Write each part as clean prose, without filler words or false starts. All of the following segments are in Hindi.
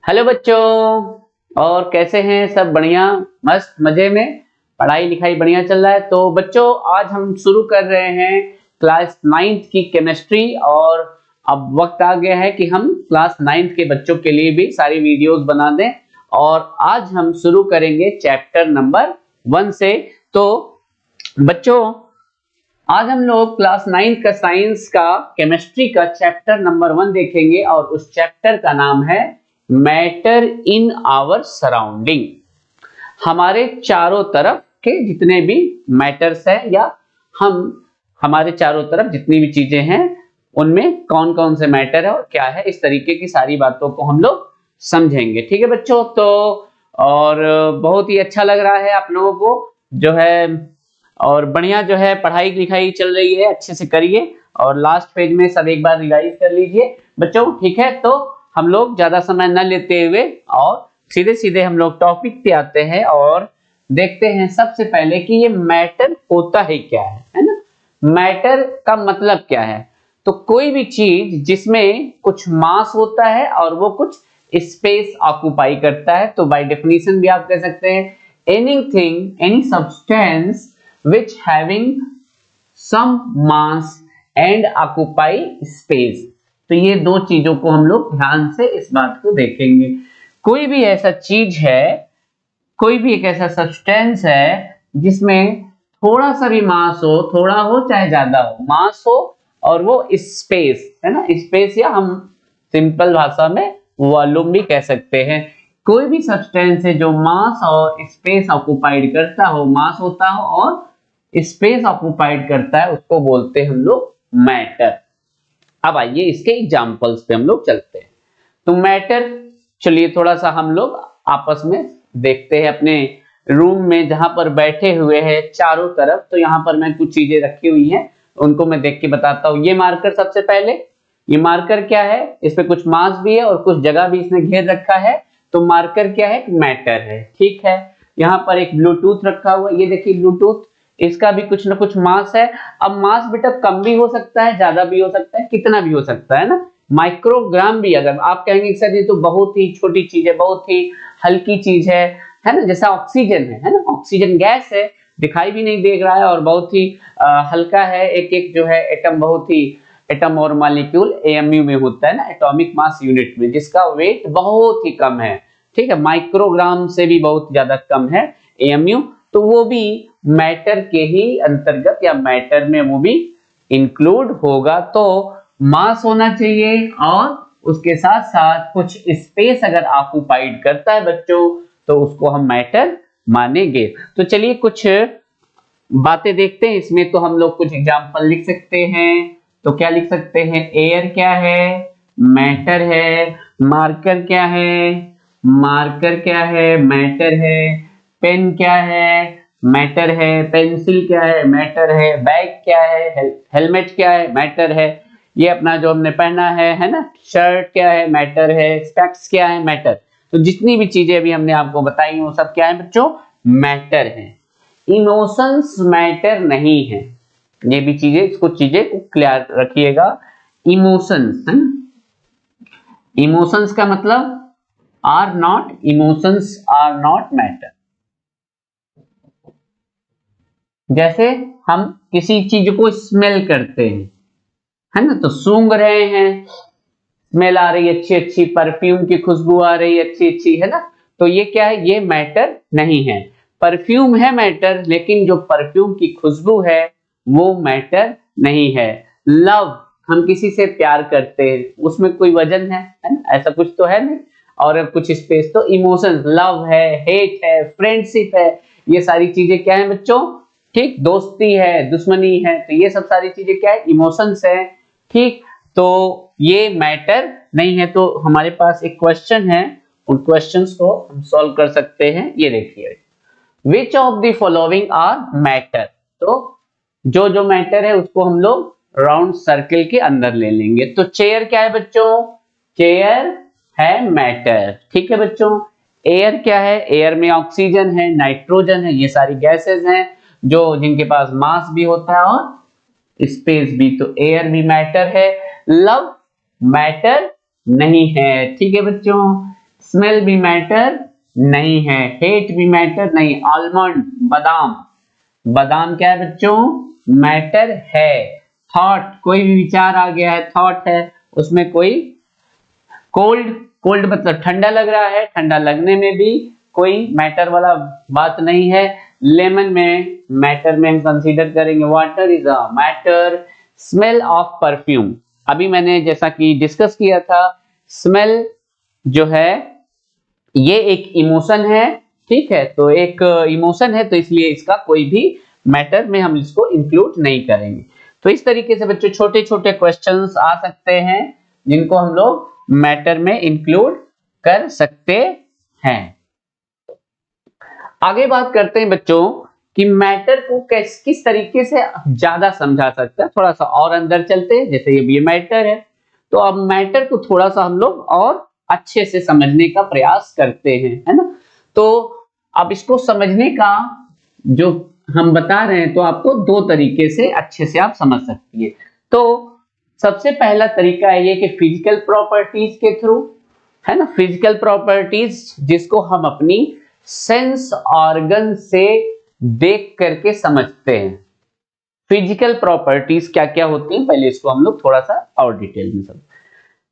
हेलो बच्चों, और कैसे हैं सब? बढ़िया, मस्त, मजे में, पढ़ाई लिखाई बढ़िया चल रहा है। तो बच्चों, आज हम शुरू कर रहे हैं क्लास 9th की केमिस्ट्री। और अब वक्त आ गया है कि हम क्लास 9th के बच्चों के लिए भी सारी वीडियोस बना दें। और आज हम शुरू करेंगे चैप्टर नंबर 1 से। तो बच्चों, आज हम लोग क्लास 9th का साइंस का केमिस्ट्री का चैप्टर नंबर 1 देखेंगे, और उस चैप्टर का नाम है मैटर इन आवर सराउंडिंग। हमारे चारों तरफ के जितने भी मैटर्स हैं, या हमारे चारों तरफ जितनी भी चीजें हैं, उनमें कौन कौन से मैटर है और क्या है, इस तरीके की सारी बातों को हम लोग समझेंगे। ठीक है बच्चों? तो और बहुत ही अच्छा लग रहा है आप लोगों को जो है, और बढ़िया जो है पढ़ाई लिखाई चल रही है, अच्छे से करिए। और लास्ट पेज में सब एक बार रिवाइज कर लीजिए बच्चों, ठीक है? तो हम लोग ज्यादा समय न लेते हुए और सीधे सीधे हम लोग टॉपिक पे आते हैं और देखते हैं सबसे पहले कि ये मैटर होता है क्या है ना? मैटर का मतलब क्या है? तो कोई भी चीज जिसमें कुछ मास होता है और वो कुछ स्पेस ऑक्यूपाई करता है, तो बाय डेफिनेशन भी आप कह सकते हैं anything, any substance which having some mass and occupy space। तो ये दो चीजों को हम लोग ध्यान से इस बात को देखेंगे। कोई भी ऐसा चीज है, कोई भी एक ऐसा सब्सटेंस है जिसमें थोड़ा सा भी मास हो, थोड़ा हो चाहे ज्यादा हो, मास हो, और वो स्पेस है ना, स्पेस, या हम सिंपल भाषा में वॉल्यूम भी कह सकते हैं। कोई भी सब्सटेंस है जो मास और स्पेस ऑक्युपाइड करता हो, मास होता हो और स्पेस ऑक्युपाइड करता है, उसको बोलते हैं हम लोग मैटर। अब आइए इसके एग्जांपल्स पे हम लोग चलते हैं। तो मैटर, चलिए थोड़ा सा हम लोग आपस में देखते हैं अपने रूम में जहां पर बैठे हुए हैं चारों तरफ। तो यहाँ पर मैं कुछ चीजें रखी हुई हैं, उनको मैं देख के बताता हूँ। ये मार्कर, सबसे पहले ये मार्कर क्या है? इस पे कुछ मास भी है और कुछ जगह भी इसने घेर रखा है। तो मार्कर क्या है? मैटर है, ठीक है। यहाँ पर एक ब्लूटूथ रखा हुआ है, ये देखिए ब्लूटूथ, इसका भी कुछ ना कुछ मास है। अब मास बेटा कम भी हो सकता है, ज्यादा भी हो सकता है, कितना भी हो सकता है ना, माइक्रोग्राम भी। अगर आप कहेंगे सर ये तो बहुत ही छोटी चीज है, बहुत ही हल्की चीज है ना, जैसा ऑक्सीजन है ना, ऑक्सीजन गैस है, दिखाई भी नहीं दे रहा है और बहुत ही हल्का है। एक एक जो है एटम, बहुत ही एटम और मॉलिक्यूल एएमयू में होता है ना, एटॉमिक मास यूनिट में, जिसका वेट बहुत ही कम है, ठीक है, माइक्रोग्राम से भी बहुत ज्यादा कम है एएमयू। तो वो भी मैटर के ही अंतर्गत या मैटर में वो भी इंक्लूड होगा। तो मास होना चाहिए और उसके साथ साथ कुछ स्पेस अगर ऑक्युपाइड करता है बच्चों, तो उसको हम मैटर मानेंगे। तो चलिए कुछ बातें देखते हैं इसमें। तो हम लोग कुछ एग्जांपल लिख सकते हैं। तो क्या लिख सकते हैं? एयर क्या है? मैटर है। मार्कर क्या है? मार्कर क्या है? मैटर है। पेन क्या है? मैटर है। पेंसिल क्या है? मैटर है। बैग क्या है? हेलमेट क्या है? मैटर है। ये अपना जो हमने पहना है ना, शर्ट क्या है? मैटर है। स्पेक्स क्या है? मैटर। तो जितनी भी चीजें अभी हमने आपको बताई वो सब क्या है बच्चों? मैटर है। इमोशंस मैटर नहीं है। ये भी चीजें, इसको चीजें को क्लियर रखिएगा। इमोशंस है ना, इमोशंस का मतलब are not, emotions are not matter. जैसे हम किसी चीज को स्मेल करते हैं, है ना, तो सूंघ रहे हैं, स्मेल आ रही है अच्छी अच्छी, परफ्यूम की खुशबू आ रही है अच्छी अच्छी, है ना। तो ये क्या है? ये मैटर नहीं है। परफ्यूम है मैटर, लेकिन जो परफ्यूम की खुशबू है वो मैटर नहीं है। लव, हम किसी से प्यार करते हैं, उसमें कोई वजन है ना, ऐसा कुछ तो है नहीं, और कुछ स्पेस। तो इमोशंस, लव है, हेट है, फ्रेंडशिप है, ये सारी चीजें क्या है बच्चों? ठीक, दोस्ती है, दुश्मनी है, तो ये सब सारी चीजें क्या है? इमोशंस है, ठीक। तो ये मैटर नहीं है। तो हमारे पास एक क्वेश्चन है, उन क्वेश्चंस को हम सॉल्व कर सकते हैं। ये देखिए, which of the following are matter. तो जो जो मैटर है उसको हम लोग राउंड सर्किल के अंदर ले लेंगे। तो चेयर क्या है बच्चों? चेयर है मैटर, ठीक है बच्चों। एयर क्या है? एयर में ऑक्सीजन है, नाइट्रोजन है, ये सारी गैसेस हैं जो जिनके पास मास भी होता है और स्पेस भी। तो एयर भी मैटर है। लव मैटर नहीं है, ठीक है बच्चों। स्मेल भी मैटर नहीं है, हेट भी मैटर नहीं। आलमंड, बादाम, बादाम क्या है बच्चों? मैटर है। थॉट, कोई भी विचार आ गया है, थॉट है, उसमें कोई कोल्ड, कोल्ड मतलब ठंडा लग रहा है, ठंडा लगने में भी कोई मैटर वाला बात नहीं है। लेमन में मैटर में हम कंसीडर करेंगे water is a matter. Smell of perfume, अभी मैंने जैसा कि डिस्कस किया था, स्मेल जो है ये एक इमोशन है, ठीक है, तो एक इमोशन है, तो इसलिए इसका कोई भी मैटर में हम इसको इंक्लूड नहीं करेंगे। तो इस तरीके से बच्चों छोटे छोटे क्वेश्चंस आ सकते हैं जिनको हम लोग मैटर में इंक्लूड कर सकते हैं। आगे बात करते हैं बच्चों कि मैटर को किस तरीके से ज्यादा समझा सकते हैं। थोड़ा सा और अंदर चलते हैं, जैसे ये मैटर है, तो अब मैटर को थोड़ा सा हम लोग और अच्छे से समझने का प्रयास करते हैं, है ना। तो अब इसको समझने का जो हम बता रहे हैं, तो आपको दो तरीके से अच्छे से आप समझ सकती है। तो सबसे पहला तरीका है ये कि फिजिकल प्रॉपर्टीज के थ्रू, है ना, फिजिकल प्रॉपर्टीज जिसको हम अपनी सेंस ऑर्गन से देख करके समझते हैं। फिजिकल प्रॉपर्टीज क्या क्या होती हैं, पहले इसको हम लोग थोड़ा सा और डिटेल में समझें।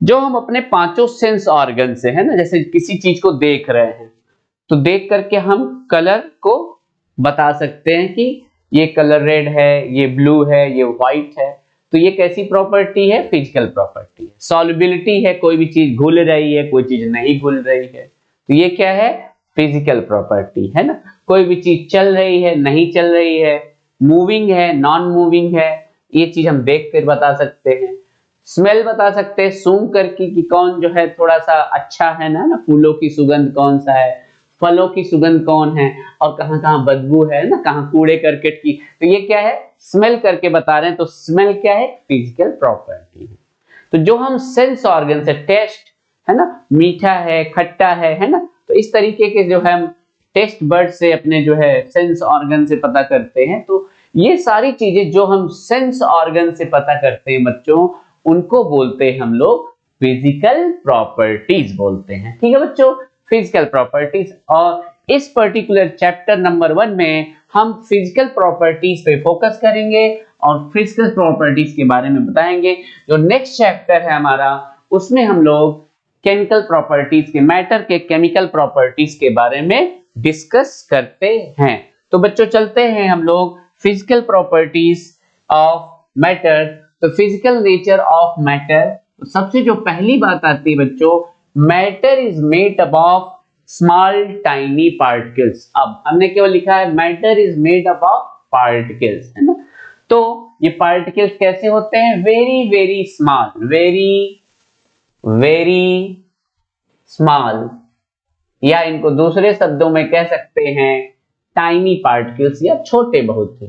जो हम अपने पांचों सेंस ऑर्गन से, है ना, जैसे किसी चीज को देख रहे हैं, तो देख करके हम कलर को बता सकते हैं कि ये कलर रेड है, ये ब्लू है, ये व्हाइट है। तो ये कैसी प्रॉपर्टी है? फिजिकल प्रॉपर्टी है। सॉल्युबिलिटी है, कोई भी चीज घुल रही है, कोई चीज नहीं घुल रही है, तो ये क्या है? फिजिकल प्रॉपर्टी, है ना। कोई भी चीज चल रही है, नहीं चल रही है, मूविंग है, नॉन मूविंग है, ये चीज हम देख कर बता सकते हैं। स्मेल बता सकते हैं सूंघ करके कि कौन जो है थोड़ा सा अच्छा है ना, फूलों की सुगंध कौन सा है, फलों की सुगंध कौन है, और कहां कहां बदबू है ना, कहां कूड़े करकट की, तो ये क्या है? स्मेल करके बता रहे हैं। तो स्मेल क्या है? फिजिकल प्रॉपर्टी है। तो जो हम सेंस ऑर्गन से, टेस्ट, है ना, मीठा है, खट्टा है ना, तो इस तरीके के जो है हम टेस्ट बर्ड से अपने जो है सेंस ऑर्गन से पता करते हैं। तो ये सारी चीजें जो हम सेंस ऑर्गन से पता करते हैं बच्चों, उनको बोलते हैं हम लोग फिजिकल प्रॉपर्टीज बोलते हैं, ठीक है बच्चों, फिजिकल प्रॉपर्टीज। और इस पर्टिकुलर चैप्टर नंबर 1 में हम फिजिकल प्रॉपर्टीज पे फोकस करेंगे और फिजिकल प्रॉपर्टीज के बारे में बताएंगे। जो नेक्स्ट चैप्टर है हमारा, उसमें हम लोग केमिकल प्रॉपर्टीज के, मैटर के केमिकल प्रॉपर्टीज के बारे में डिस्कस करते हैं। तो बच्चों चलते हैं हम लोग फिजिकल प्रॉपर्टीज ऑफ मैटर। तो फिजिकल नेचर ऑफ मैटर, सबसे जो पहली बात आती है बच्चों, matter is made up of small tiny particles. अब हमने केवल लिखा है matter is made up of particles, है ना। तो ये पार्टिकल्स कैसे होते हैं? Very very small, very very small, या इनको दूसरे शब्दों में कह सकते हैं टाइनी पार्टिकल्स, या छोटे बहुत ही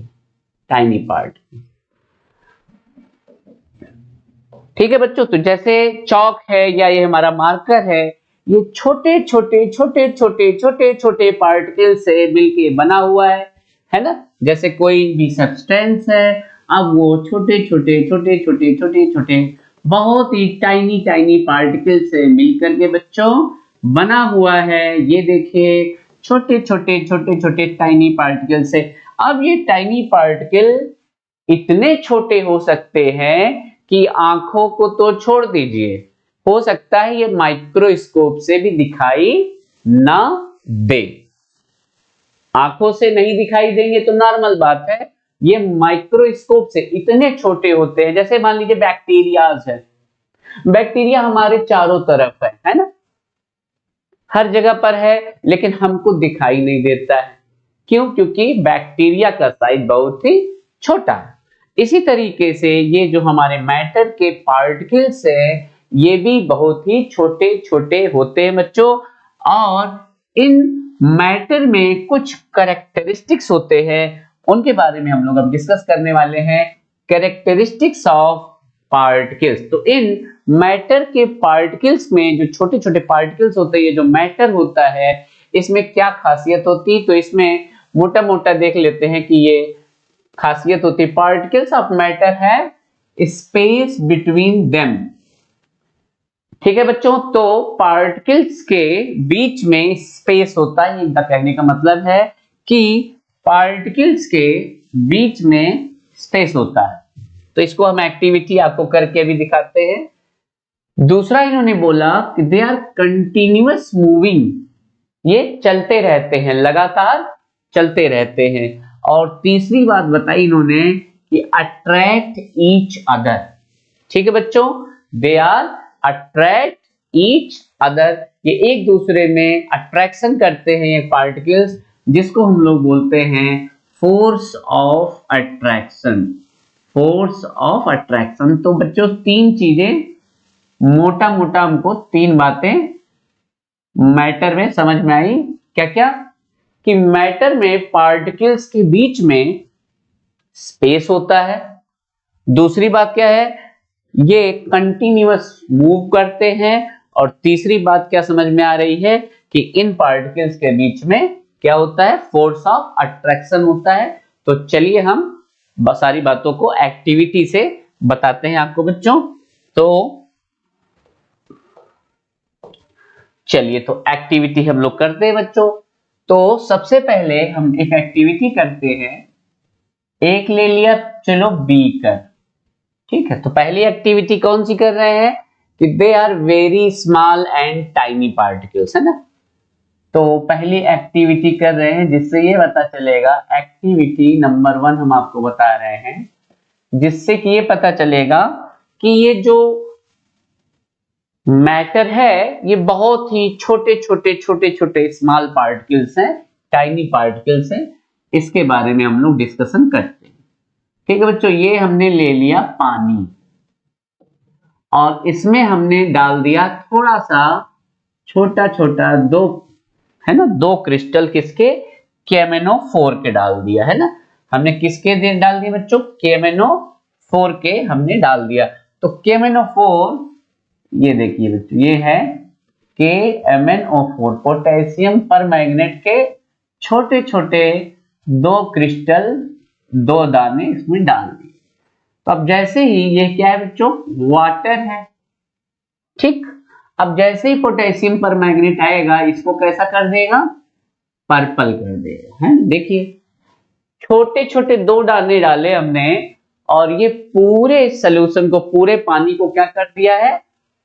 टाइनी पार्टिकल्स, ठीक है बच्चों। तो जैसे चौक है या ये हमारा मार्कर है, ये छोटे छोटे छोटे छोटे छोटे छोटे पार्टिकल से मिलके बना हुआ है ना। जैसे कोई भी सब्सटेंस है, अब वो छोटे छोटे छोटे छोटे छोटे छोटे बहुत ही टाइनी टाइनी पार्टिकल से मिलकर के बच्चों बना हुआ है। ये देखिए छोटे छोटे छोटे छोटे टाइनी पार्टिकल से। अब ये टाइनी पार्टिकल इतने छोटे हो सकते हैं कि आंखों को तो छोड़ दीजिए, हो सकता है ये माइक्रोस्कोप से भी दिखाई ना दे। आंखों से नहीं दिखाई देंगे तो नॉर्मल बात है, ये माइक्रोस्कोप से इतने छोटे होते हैं। जैसे मान लीजिए बैक्टीरियाज है, बैक्टीरिया हमारे चारों तरफ है ना, हर जगह पर है, लेकिन हमको दिखाई नहीं देता है। क्यों? क्योंकि बैक्टीरिया का साइज बहुत ही छोटा है। इसी तरीके से ये जो हमारे मैटर के पार्टिकल्स है, ये भी बहुत ही छोटे छोटे होते हैं बच्चों। और इन मैटर में कुछ कैरेक्टरिस्टिक्स होते हैं, उनके बारे में हम लोग अब डिस्कस करने वाले हैं। Characteristics of particles. तो इन मैटर के पार्टिकल्स में जो छोटे छोटे पार्टिकल्स होते हैं, जो मैटर होता है, इसमें क्या खासियत होती है? तो इसमें मोटा मोटा देख लेते हैं कि ये खासियत होती है, पार्टिकल्स ऑफ मैटर है स्पेस बिटवीन देम। ठीक है बच्चों, तो पार्टिकल्स के बीच में स्पेस होता है, इनका कहने का मतलब है कि पार्टिकल्स के बीच में स्पेस होता है। तो इसको हम एक्टिविटी आपको करके भी दिखाते हैं। दूसरा इन्होंने बोला कि दे आर कंटिन्यूअस मूविंग, ये चलते रहते हैं, लगातार चलते रहते हैं। और तीसरी बात बताई इन्होंने कि अट्रैक्ट ईच अदर। ठीक है बच्चों, they are attract each other, ये एक दूसरे में अट्रैक्शन करते हैं ये पार्टिकल्स, जिसको हम लोग बोलते हैं force of attraction. Force of attraction. तो बच्चों तीन चीजें मोटा मोटा हमको तीन बातें मैटर में समझ में आई। क्या क्या? कि मैटर में पार्टिकल्स के बीच में स्पेस होता है। दूसरी बात क्या है? ये कंटिन्यूअस मूव करते हैं। और तीसरी बात क्या समझ में आ रही है कि इन पार्टिकल्स के बीच में क्या होता है? फोर्स ऑफ अट्रैक्शन होता है। तो चलिए हम सारी बातों को एक्टिविटी से बताते हैं आपको बच्चों। तो चलिए, तो एक्टिविटी हम लोग करते हैं बच्चों। तो सबसे पहले हम एक एक्टिविटी करते हैं। एक ले लिया चलो बीकर। ठीक है, तो पहली एक्टिविटी कौन सी कर रहे हैं कि they are very small and tiny particles, है ना। तो पहली एक्टिविटी कर रहे हैं जिससे ये पता चलेगा, एक्टिविटी नंबर 1 हम आपको बता रहे हैं, जिससे कि ये पता चलेगा कि ये जो मैटर है ये बहुत ही छोटे छोटे स्मॉल पार्टिकल्स हैं, टाइनी पार्टिकल्स हैं। इसके बारे में हम लोग डिस्कशन करते हैं। ठीक है बच्चों, ये हमने ले लिया पानी और इसमें हमने डाल दिया थोड़ा सा छोटा दो, है ना, दो क्रिस्टल किसके? KMnO4 के डाल दिया, है ना। हमने किसके डाल दिए बच्चों? KMnO4 के हमने डाल दिया। तो KMnO4, ये देखिए बच्चों, ये है KMnO4, पोटेशियम परमैंगनेट के छोटे छोटे दो क्रिस्टल, दो दाने इसमें डाल दिए। तो अब जैसे ही ये क्या है बच्चों? वाटर है। ठीक, अब जैसे ही पोटेशियम परमैंगनेट आएगा, इसको कैसा कर देगा? पर्पल कर देगा, है। देखिए छोटे छोटे दो दाने डाले हमने और ये पूरे सॉल्यूशन को, पूरे पानी को क्या कर दिया है?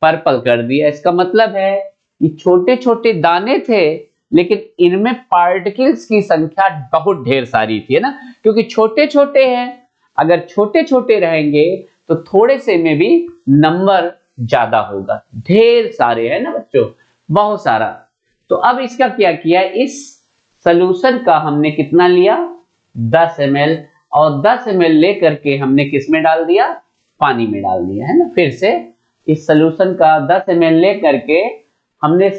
पर्पल कर दिया। इसका मतलब है कि छोटे छोटे दाने थे लेकिन इनमें पार्टिकल्स की संख्या बहुत ढेर सारी थी, है ना, क्योंकि छोटे छोटे हैं। अगर छोटे छोटे रहेंगे तो थोड़े से में भी नंबर ज्यादा होगा, ढेर सारे, है ना बच्चों, बहुत सारा। तो अब इसका क्या किया? इस सॉल्यूशन का हमने कितना लिया? 10 ml, और 10 ml लेकर के हमने किस में डाल दिया? पानी में डाल दिया, है ना। फिर से इस सॉल्यूशन का 10 ml लेकर के हमने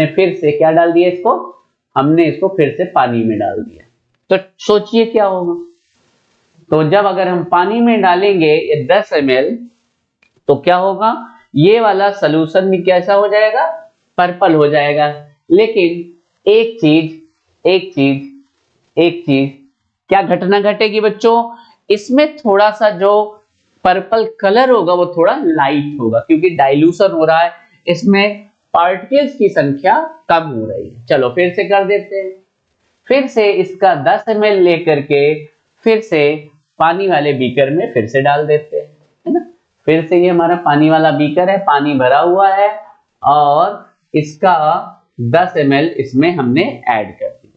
फिर से क्या डाल दिया? इसको हमने इसको फिर से पानी में डाल दिया। तो सोचिए क्या होगा? तो जब अगर हम पानी में डालेंगे ये 10 ml, तो क्या होगा? ये वाला सॉल्यूशन भी कैसा हो जाएगा? पर्पल हो जाएगा। लेकिन एक चीज क्या घटना घटेगी बच्चों? इसमें थोड़ा सा जो पर्पल कलर होगा वो थोड़ा लाइट होगा, क्योंकि डाइल्यूशन हो रहा है, इसमें पार्टिकल्स की संख्या कम हो रही है। चलो फिर से कर देते हैं। फिर से इसका 10 ml लेकर के फिर से पानी वाले बीकर में फिर से डाल देते हैं, है ना। फिर से ये हमारा पानी वाला बीकर है, पानी भरा हुआ है और इसका 10 ml इसमें हमने ऐड कर दी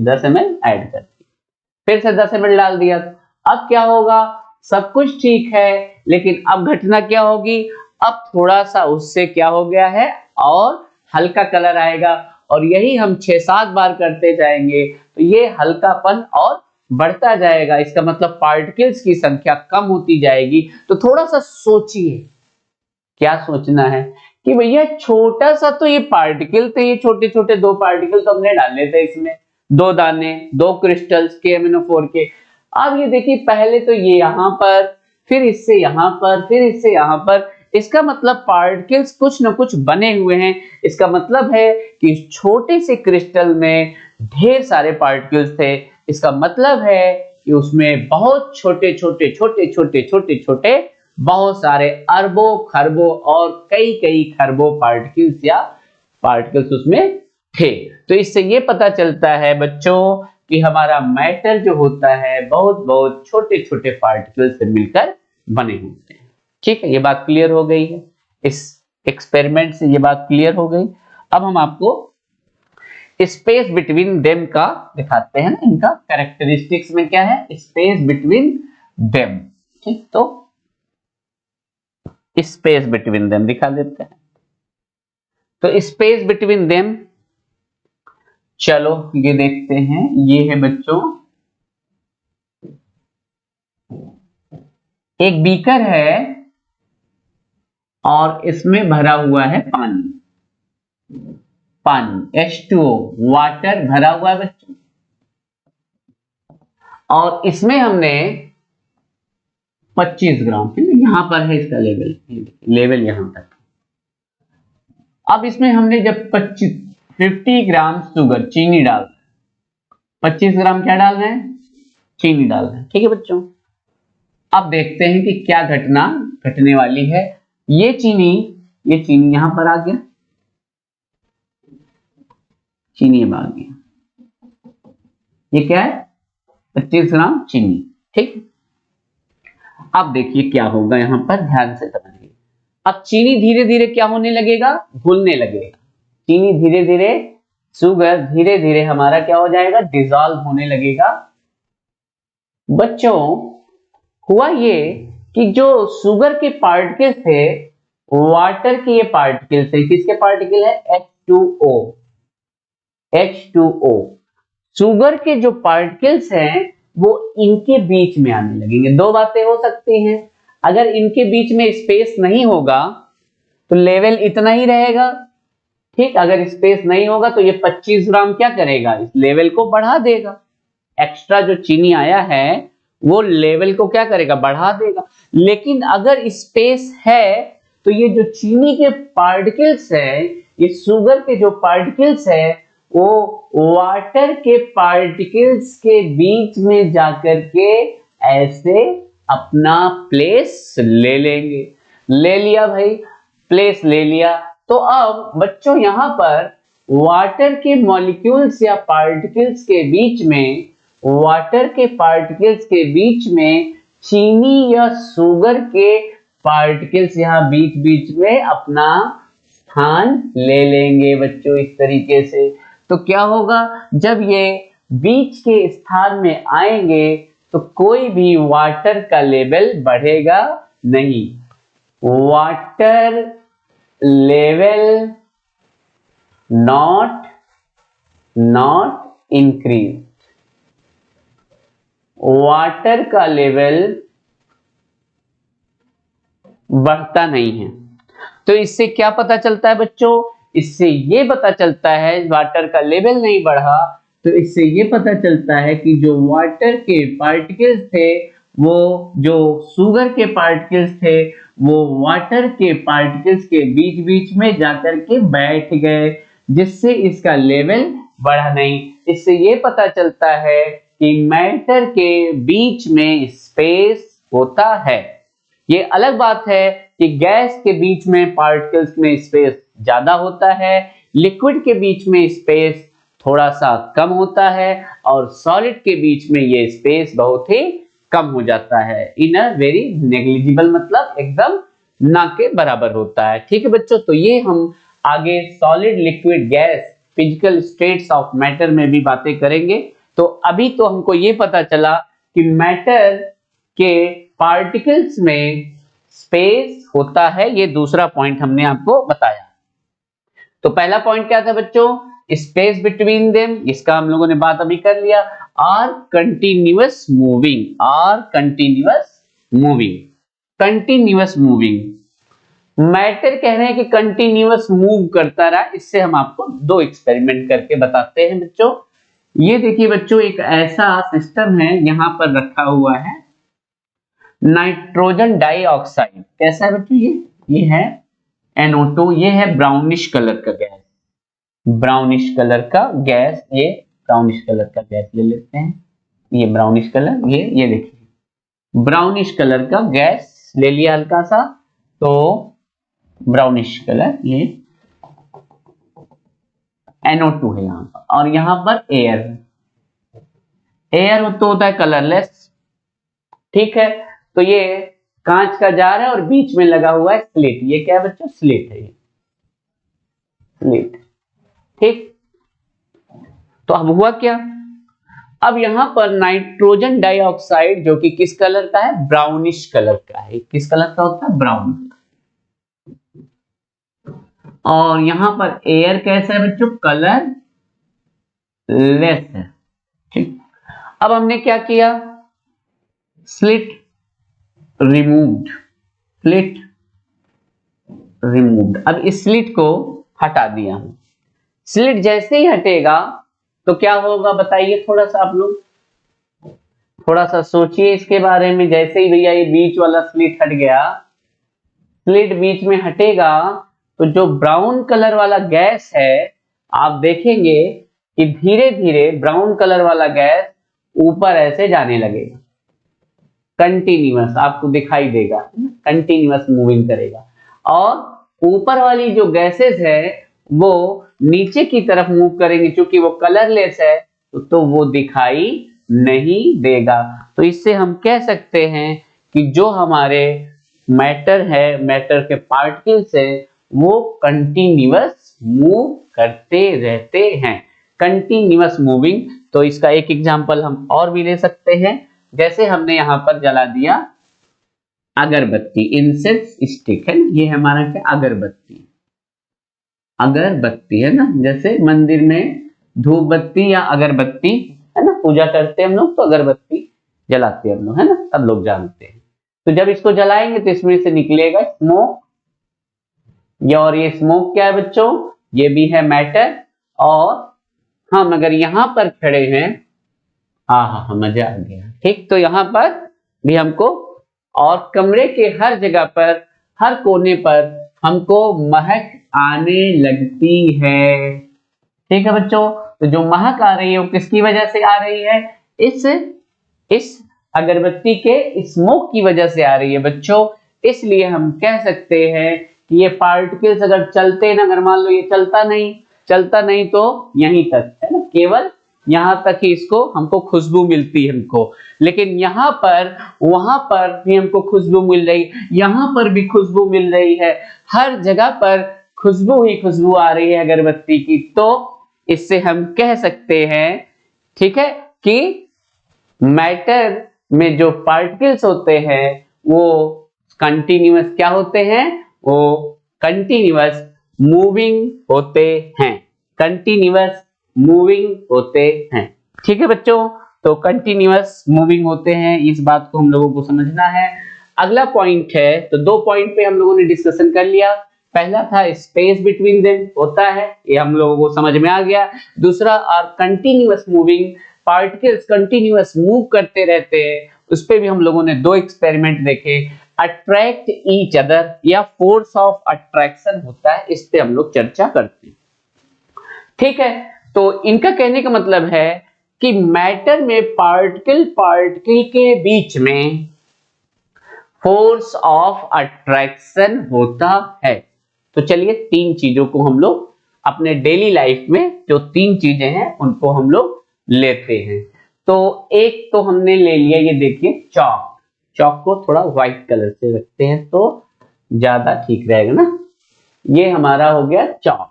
10 ml ऐड कर दी। फिर से 10 ml डाल दिया। अब क्या होगा? सब कुछ ठीक है, लेकिन अब घटना क्या होगी? अब थोड़ा सा उससे क्या हो गया है और हल्का कलर आएगा, और यही हम 6-7 बार करते जाएंगे तो ये हल्कापन और बढ़ता जाएगा। इसका मतलब पार्टिकल्स की संख्या कम होती जाएगी। तो थोड़ा सा सोचिए, क्या सोचना है कि भैया छोटा सा तो ये पार्टिकल थे, ये छोटे छोटे दो पार्टिकल तो हमने डाले थे इसमें, दो दाने, दो क्रिस्टल्स KMnO4 के। अब ये देखिए, पहले तो ये यहां पर, फिर इससे यहां पर, फिर इससे यहां पर, इसका मतलब पार्टिकल्स कुछ न कुछ बने हुए हैं। इसका मतलब है कि छोटे से क्रिस्टल में ढेर सारे पार्टिकल्स थे। इसका मतलब है कि उसमें बहुत छोटे छोटे बहुत सारे अरबों खरबों और कई कई खरबों पार्टिकल्स या पार्टिकल्स उसमें थे। तो इससे ये पता चलता है बच्चों कि हमारा मैटर जो होता है बहुत बहुत छोटे छोटे पार्टिकल्स से मिलकर बने होते हैं। ठीक है, ये बात क्लियर हो गई है, इस एक्सपेरिमेंट से ये बात क्लियर हो गई। अब हम आपको स्पेस बिटवीन देम का दिखाते हैं ना, इनका कैरेक्टरिस्टिक्स में क्या है, स्पेस बिटवीन देम। ठीक, तो स्पेस बिटवीन देम दिखा देते हैं। तो स्पेस बिटवीन देम, चलो ये देखते हैं। ये है बच्चों एक बीकर है और इसमें भरा हुआ है पानी, पानी H2O वाटर भरा हुआ है बच्चों, और इसमें हमने 25 ग्राम, यहां पर है इसका लेवल, लेवल यहां तक। अब इसमें हमने जब 50 ग्राम शुगर चीनी डाल, 25 ग्राम क्या डाल रहे हैं, चीनी डाल रहे हैं। ठीक है बच्चों, अब देखते हैं कि क्या घटना घटने वाली है। ये चीनी यहां पर आ गया, चीनी अब आ गया, ये क्या है 25 ग्राम चीनी। ठीक, अब देखिए क्या होगा, यहां पर ध्यान से समझिए। अब चीनी धीरे धीरे क्या होने लगेगा, घुलने लगेगा। चीनी धीरे धीरे, शुगर धीरे धीरे हमारा क्या हो जाएगा, डिसॉल्व होने लगेगा। बच्चों हुआ ये कि जो शुगर के पार्टिकल्स थे, वाटर के ये पार्टिकल्स है, किसके पार्टिकल है, H2O। H2O शुगर के जो पार्टिकल्स हैं वो इनके बीच में आने लगेंगे। दो बातें हो सकती हैं, अगर इनके बीच में स्पेस नहीं होगा तो लेवल इतना ही रहेगा। ठीक, अगर स्पेस नहीं होगा तो ये 25 ग्राम क्या करेगा, इस लेवल को बढ़ा देगा। एक्स्ट्रा जो चीनी आया है वो लेवल को क्या करेगा, बढ़ा देगा। लेकिन अगर स्पेस है तो ये जो चीनी के पार्टिकल्स है, ये शुगर के जो पार्टिकल्स है, वो वाटर के पार्टिकल्स के बीच में जाकर के ऐसे अपना प्लेस ले लेंगे। ले लिया भाई, प्लेस ले लिया। तो अब बच्चों यहां पर वाटर के मॉलिक्यूल्स या पार्टिकल्स के बीच में, वाटर के पार्टिकल्स के बीच में चीनी या शुगर के पार्टिकल्स यहां बीच बीच में अपना स्थान ले लेंगे बच्चों, इस तरीके से। तो क्या होगा, जब ये बीच के स्थान में आएंगे तो कोई भी वाटर का लेवल बढ़ेगा नहीं। Water level not increase, water का लेवल बढ़ता नहीं है। तो इससे क्या पता चलता है बच्चों, इससे ये पता चलता है वाटर का लेवल नहीं बढ़ा, तो इससे ये पता चलता है कि जो वाटर के पार्टिकल्स थे, वो जो शुगर के पार्टिकल्स थे, वो वाटर के पार्टिकल्स के बीच बीच में जाकर के बैठ गए, जिससे इसका लेवल बढ़ा नहीं। इससे ये पता चलता है कि मैटर के बीच में स्पेस होता है। ये अलग बात है कि गैस के बीच में पार्टिकल्स में स्पेस ज्यादा होता है, लिक्विड के बीच में स्पेस थोड़ा सा कम होता है, और सॉलिड के बीच में ये स्पेस बहुत ही कम हो जाता है। इन अ वेरी नेग्लिजिबल, मतलब एकदम ना के बराबर होता है। ठीक है बच्चों, तो ये हम आगे solid liquid gas physical states of matter में भी बातें करेंगे। तो अभी तो हमको ये पता चला कि मैटर के पार्टिकल्स में स्पेस होता है, ये दूसरा पॉइंट हमने आपको बताया। तो पहला पॉइंट क्या था बच्चों, स्पेस बिटवीन देम, इसका हम लोगों ने बात अभी कर लिया। Are continuous moving, are continuous moving, continuous moving. Matter कह रहे हैं कि कंटिन्यूअस मूव करता रहा। इससे हम आपको दो एक्सपेरिमेंट करके बताते हैं बच्चों। ये देखिए बच्चों, एक ऐसा सिस्टम है, यहां पर रखा हुआ है नाइट्रोजन डाइऑक्साइड। कैसा है बच्चों, ये है NO2, ये है ब्राउनिश कलर का गैस, ब्राउनिश कलर का गैस, ये ब्राउनिश कलर का गैस ले लेते हैं। ये ब्राउनिश कलर, ये देखिए ब्राउनिश कलर का गैस ले लिया हल्का सा, तो ब्राउनिश कलर, ये NO2 है यहाँ पर, और यहाँ पर एयर, एयर तो होता है कलरलेस, ठीक है। तो ये कांच का जार है और बीच में लगा हुआ है स्लिट, ये क्या है बच्चों, स्लिट है, ये स्लिट, ठीक। तो अब हुआ क्या, अब यहां पर नाइट्रोजन डाइऑक्साइड जो कि किस कलर का है, ब्राउनिश कलर का है, किस कलर का होता है, ब्राउन। और यहां पर एयर कैसा है बच्चों, कलर लेस है, ठीक। अब हमने क्या किया, स्लिट रिमूव्ड, स्लिट रिमूव्ड। अब इस स्लिट को हटा दिया हूं, स्लिट जैसे ही हटेगा तो क्या होगा बताइए, थोड़ा सा आप लोग थोड़ा सा सोचिए इसके बारे में। जैसे ही भैया ये बीच वाला स्लिट हट गया, स्लिट बीच में हटेगा, तो जो ब्राउन कलर वाला गैस है, आप देखेंगे कि धीरे धीरे ब्राउन कलर वाला गैस ऊपर ऐसे जाने लगेगा, कंटिन्यूअस आपको दिखाई देगा, कंटिन्यूअस मूविंग करेगा। और ऊपर वाली जो गैसेस है वो नीचे की तरफ मूव करेंगे, क्योंकि वो कलरलेस है तो वो दिखाई नहीं देगा। तो इससे हम कह सकते हैं कि जो हमारे मैटर है, मैटर के पार्टिकल्स है, वो कंटिन्यूअस मूव करते रहते हैं, कंटिन्यूअस मूविंग। तो इसका एक एग्जांपल हम और भी ले सकते हैं, जैसे हमने यहां पर जला दिया अगरबत्ती, इंसेंस स्टिक है, ये हमारा क्या, अगरबत्ती, अगरबत्ती है ना, जैसे मंदिर में धूप बत्ती या अगरबत्ती है ना, पूजा करते हैं हम लोग तो अगरबत्ती जलाते हैं हम लोग, है ना, सब लोग जानते हैं। तो जब इसको जलाएंगे तो इसमें से निकलेगा स्मोक, और ये स्मोक क्या है बच्चों, ये भी है मैटर। और हम अगर यहां पर खड़े हैं, हाँ मजा आ गया, ठीक। तो यहां पर भी हमको, और कमरे के हर जगह पर, हर कोने पर हमको महक आने लगती है, ठीक है बच्चों। तो जो महक आ रही है वो किसकी वजह से आ रही है, इस अगरबत्ती के स्मोक की वजह से आ रही है बच्चों। इसलिए हम कह सकते हैं कि ये पार्टिकल्स अगर चलते ना, अगर मान लो ये चलता नहीं तो यहीं तक है ना, केवल यहां तक ही इसको हमको खुशबू मिलती है हमको, लेकिन यहाँ पर वहां पर भी हमको खुशबू मिल रही, यहां पर भी खुशबू मिल रही है, हर जगह पर खुशबू ही खुशबू आ रही है अगरबत्ती की। तो इससे हम कह सकते हैं, ठीक है, कि मैटर में जो पार्टिकल्स होते हैं वो कंटिन्यूअस क्या होते हैं, वो कंटिन्यूअस मूविंग होते हैं, कंटिन्यूअस मूविंग होते हैं, ठीक है बच्चों। तो कंटिन्यूअस मूविंग होते हैं, इस बात को हम लोगों को समझना है। अगला पॉइंट है, तो 2 पॉइंट पे हम लोगों ने डिस्कशन कर लिया। पहला था स्पेस बिटवीन देम होता है, ये हम लोगों को समझ में आ गया। दूसरा are continuous moving, particles continuous move करते रहते हैं, उस पे भी हम लोगों ने 2 एक्सपेरिमेंट देखे। अट्रैक्ट ईच अदर या फोर्स ऑफ अट्रैक्शन होता है, इस पे हम लोग चर्चा करते हैं, ठीक है। तो इनका कहने का मतलब है कि मैटर में पार्टिकल के बीच में फोर्स ऑफ अट्रैक्शन होता है। तो चलिए 3 चीजों को हम लोग अपने डेली लाइफ में, जो 3 चीजें हैं उनको हम लोग लेते हैं। तो एक तो हमने ले लिया, ये देखिए चॉक, चॉक को थोड़ा व्हाइट कलर से रखते हैं तो ज्यादा ठीक रहेगा ना। ये हमारा हो गया चॉक,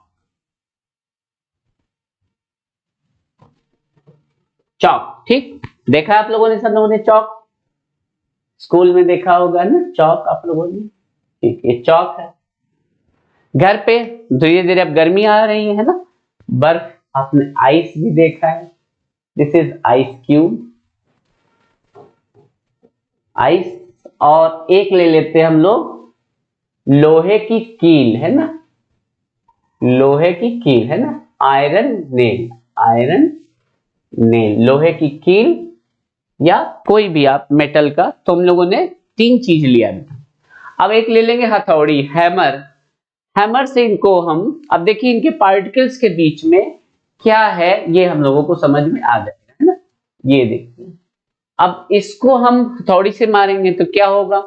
चॉक, ठीक। देखा आप लोगों ने, सब लोगों ने चॉक स्कूल में देखा होगा ना, चॉक आप लोगों ने, ठीक। ये चॉक है। घर पे धीरे धीरे अब गर्मी आ रही है ना, बर्फ, आपने आइस भी देखा है, this is ice cube, ice. और एक ले लेते हैं हम लोग लोहे की कील, है ना, लोहे की कील है ना, आयरन नेल, आयरन नेल, लोहे की कील या कोई भी आप मेटल का। तो हम लोगों ने 3 चीज लिया। अब एक ले लेंगे हथौड़ी, हैमर, हैमर से इनको हम, अब देखिए इनके पार्टिकल्स के बीच में क्या है ये हम लोगों को समझ में आ जाएगा, है ना। ये देखिए, अब इसको हम हथौड़ी से मारेंगे तो क्या होगा,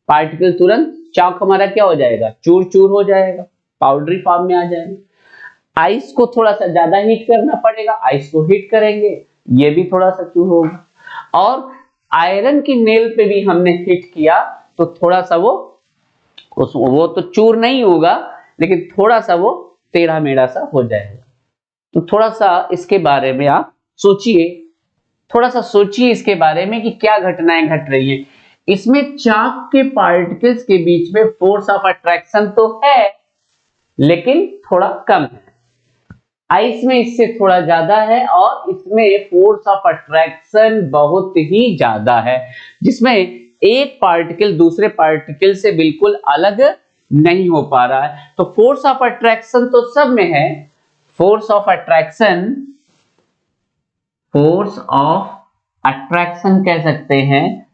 पार्टिकल तुरंत चाक हमारा क्या हो जाएगा, चूर चूर हो जाएगा, पाउडरी फॉर्म में आ जाएगा। आइस को थोड़ा सा ज्यादा हीट करना पड़ेगा, आइस को हीट करेंगे, ये भी थोड़ा सा चूर होगा। और आयरन की नेल पे भी हमने हीट किया तो थोड़ा सा वो तो चूर नहीं होगा, लेकिन थोड़ा सा वो टेढ़ा मेढ़ा सा हो जाएगा। तो थोड़ा सा इसके बारे में आप सोचिए, थोड़ा सा सोचिए इसके बारे में कि क्या घटनाएं घट रही हैं। इसमें चाक के पार्टिकल्स के बीच में फोर्स ऑफ अट्रैक्शन तो है, लेकिन थोड़ा कम है। आइस में इससे थोड़ा ज्यादा है और इसमें फोर्स ऑफ अट्रैक्शन बहुत ही ज्यादा है, जिसमें एक पार्टिकल दूसरे पार्टिकल से बिल्कुल अलग नहीं हो पा रहा है। तो फोर्स ऑफ अट्रैक्शन तो सब में है, फोर्स ऑफ अट्रैक्शन कह सकते हैं,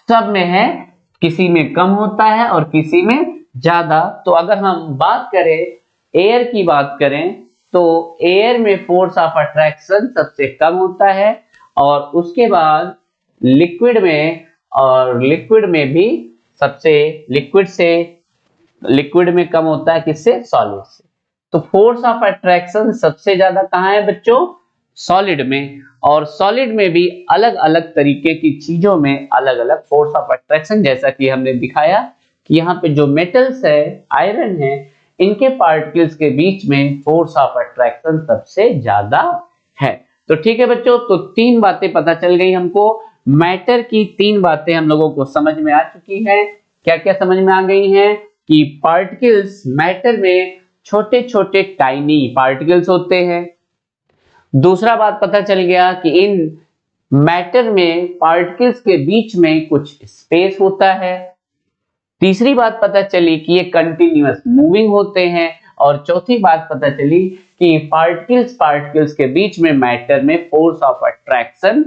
सब में है, किसी में कम होता है और किसी में ज्यादा। तो अगर हम बात करें एयर की बात करें तो एयर में फोर्स ऑफ अट्रैक्शन सबसे कम होता है, और उसके बाद लिक्विड में, और लिक्विड में भी सबसे लिक्विड में कम होता है, किससे, सॉलिड से। तो फोर्स ऑफ अट्रैक्शन सबसे ज्यादा कहां है बच्चों, सॉलिड में। और सॉलिड में भी अलग अलग तरीके की चीजों में अलग अलग फोर्स ऑफ अट्रैक्शन, जैसा कि हमने दिखाया कि यहाँ पे जो मेटल्स है, आयरन है, इनके पार्टिकल्स के बीच में फोर्स ऑफ अट्रैक्शन सबसे ज्यादा है। तो ठीक है बच्चों, तो 3 बातें पता चल गई हमको। मैटर की 3 बातें हम लोगों को समझ में आ चुकी हैं। क्या क्या समझ में आ गई हैं कि पार्टिकल्स, मैटर में छोटे छोटे टाइनी पार्टिकल्स होते हैं। दूसरा बात पता चल गया कि इन मैटर में पार्टिकल्स के बीच में कुछ स्पेस होता है। तीसरी बात पता चली कि ये कंटिन्यूअस मूविंग होते हैं। और चौथी बात पता चली कि पार्टिकल्स के बीच में मैटर में फोर्स ऑफ अट्रैक्शन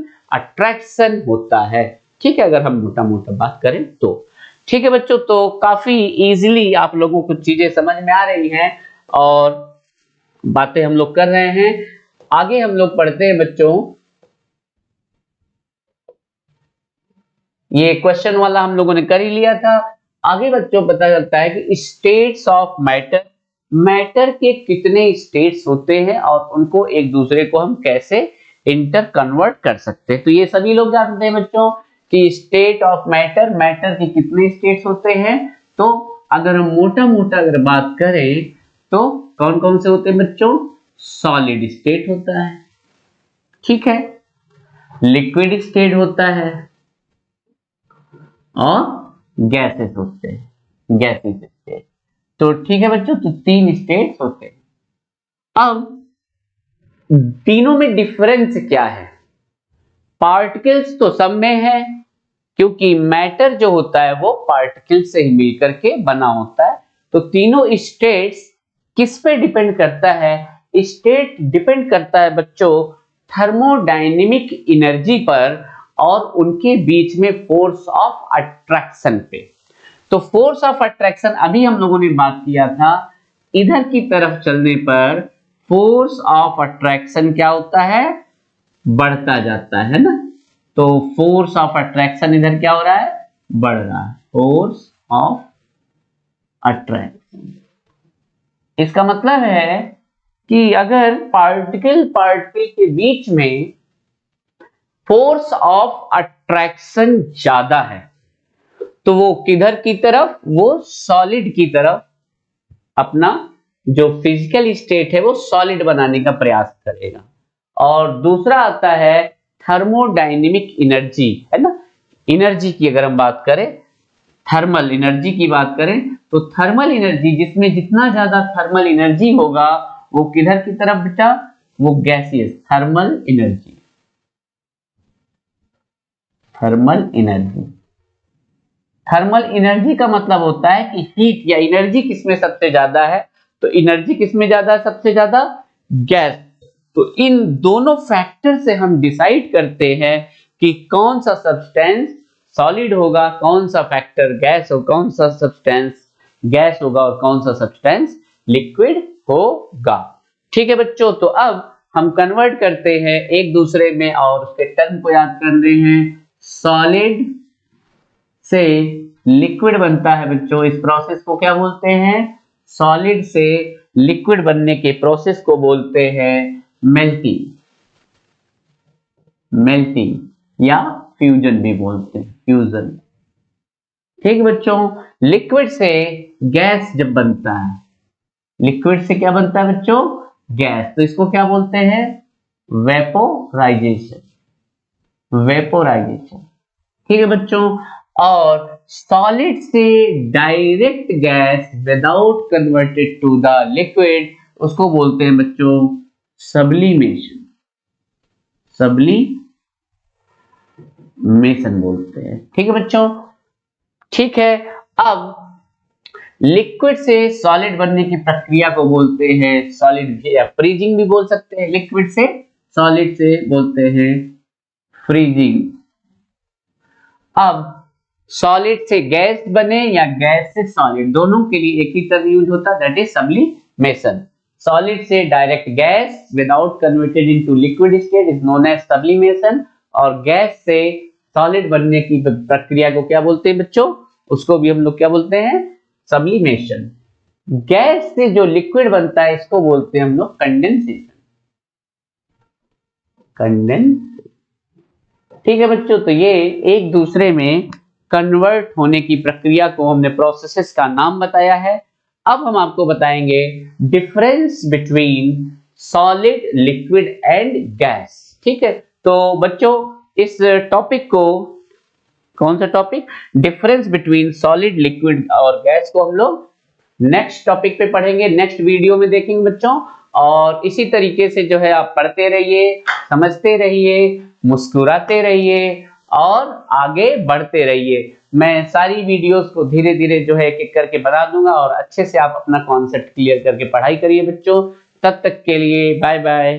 होता है। ठीक है, अगर हम मोटा मोटा बात करें तो। ठीक है बच्चों, तो काफी इजीली आप लोगों को चीजें समझ में आ रही हैं और बातें हम लोग कर रहे हैं। आगे हम लोग पढ़ते हैं बच्चों, ये क्वेश्चन वाला हम लोगों ने कर ही लिया था। आगे बच्चों पता चलता है कि स्टेट्स ऑफ मैटर, मैटर के कितने स्टेट्स होते हैं और उनको एक दूसरे को हम कैसे इंटर कन्वर्ट कर सकते हैं। तो ये सभी लोग जानते हैं बच्चों कि स्टेट ऑफ मैटर, मैटर के कितने स्टेट्स होते हैं। तो अगर हम मोटा मोटा अगर बात करें तो कौन कौन से होते हैं बच्चों, सॉलिड स्टेट होता है, ठीक है, लिक्विड स्टेट होता है और गैसेस होते हैं, गैसेस स्टेट। तो ठीक है बच्चों, तो 3 स्टेट्स होते हैं। अब तीनों में डिफरेंस क्या है, पार्टिकल्स तो सब में है, क्योंकि मैटर जो होता है वो पार्टिकल से ही मिलकर के बना होता है। तो तीनों स्टेट्स किस पे डिपेंड करता है, स्टेट डिपेंड करता है बच्चों थर्मोडायनेमिक एनर्जी पर और उनके बीच में फोर्स ऑफ अट्रैक्शन पे। तो फोर्स ऑफ अट्रैक्शन अभी हम लोगों ने बात किया था, इधर की तरफ चलने पर फोर्स ऑफ अट्रैक्शन क्या होता है, बढ़ता जाता है ना। तो फोर्स ऑफ अट्रैक्शन इधर क्या हो रहा है, बढ़ रहा है, फोर्स ऑफ अट्रैक्शन। इसका मतलब है कि अगर पार्टिकल के बीच में फोर्स ऑफ अट्रैक्शन ज्यादा है तो वो किधर की तरफ, वो सॉलिड की तरफ अपना जो फिजिकल स्टेट है वो सॉलिड बनाने का प्रयास करेगा। और दूसरा आता है थर्मोडायनेमिक एनर्जी, है ना, एनर्जी की अगर हम बात करें, थर्मल एनर्जी की बात करें तो थर्मल एनर्जी, जिसमें जितना ज्यादा थर्मल एनर्जी होगा वो किधर की तरफ बेटा, वो gaseous thermal energy, thermal energy. Thermal energy का मतलब होता है कि हीट या एनर्जी किसमें सबसे ज्यादा है, तो एनर्जी किसमें ज्यादा है, सबसे ज्यादा गैस। तो इन दोनों फैक्टर से हम डिसाइड करते हैं कि कौन सा सब्सटेंस सॉलिड होगा, कौन सा फैक्टर गैस हो, कौन सा सब्सटेंस गैस होगा और कौन सा सब्सटेंस लिक्विड होगा। ठीक है बच्चों, तो अब हम कन्वर्ट करते हैं एक दूसरे में और उसके टर्म को याद कर रहे हैं, सॉलिड से लिक्विड बनता है बच्चों, इस प्रोसेस को क्या बोलते हैं? सॉलिड से लिक्विड बनने के प्रोसेस को बोलते हैं मेल्टिंग। मेल्टिंग या फ्यूजन भी बोलते हैं, फ्यूजन। ठीक है बच्चों, लिक्विड से गैस जब बनता है, लिक्विड से क्या बनता है बच्चों? गैस, तो इसको क्या बोलते हैं? वेपोराइजेशन। वेपोराइजेशन, ठीक है बच्चों। और सॉलिड से direct gas without converted to the liquid, उसको बोलते हैं बच्चों सब्लिमेशन। सब्लिमेशन बोलते हैं, ठीक है बच्चों। ठीक है, अब लिक्विड से सॉलिड बनने की प्रक्रिया को बोलते हैं सॉलिड या फ्रीजिंग भी बोल सकते हैं। लिक्विड से सॉलिड से बोलते हैं फ्रीजिंग। अब सॉलिड से गैस बने या गैस से सॉलिड, दोनों के लिए एक ही टर्म यूज होता है, दैट इज सब्लिमेशन। सॉलिड से direct gas without converted into liquid state is known as sublimation. और गैस से सॉलिड बनने की प्रक्रिया को क्या बोलते हैं बच्चों? उसको भी हम लोग क्या बोलते हैं? सब्लिमेशन। गैस से जो लिक्विड बनता है इसको बोलते हैं हम लोग कंडेंसेशन। ठीक है बच्चों, तो ये एक दूसरे में कन्वर्ट होने की प्रक्रिया को हमने प्रोसेसेस का नाम बताया है। अब हम आपको बताएंगे difference between solid, liquid and gas. ठीक है, तो बच्चों इस टॉपिक को, कौन सा topic? Difference between solid, liquid और गैस को हम लोग नेक्स्ट टॉपिक पे पढ़ेंगे, नेक्स्ट वीडियो में देखेंगे बच्चों। और इसी तरीके से जो है आप पढ़ते रहिए, समझते रहिए, मुस्कुराते रहिए और आगे बढ़ते रहिए। मैं सारी वीडियोस को धीरे धीरे जो है एक एक करके बता दूंगा और अच्छे से आप अपना कॉन्सेप्ट क्लियर करके पढ़ाई करिए बच्चों। तब तक के लिए बाय बाय।